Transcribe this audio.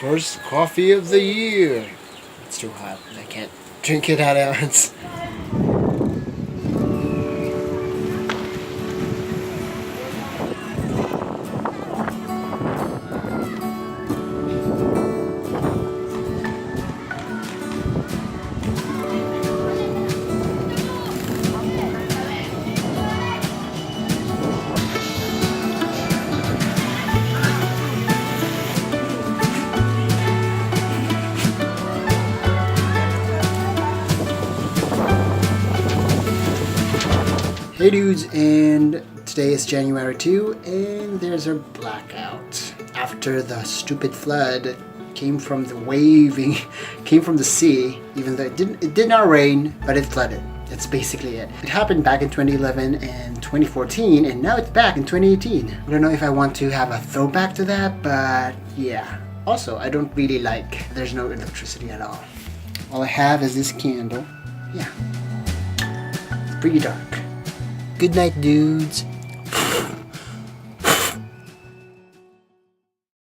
First coffee of the year. It's too hot. I can't drink it out of hands. Hey dudes, and today is January 2 and there's a blackout after the stupid flood came from the waving, came from the sea, even though it did not rain, but it flooded. That's basically it. It happened back in 2011 and 2014, and now it's back in 2018. I don't know if I want to have a throwback to that, but yeah. Also, I don't really like there's no electricity at all. All I have is this candle. Yeah. It's pretty dark. Good night, dudes.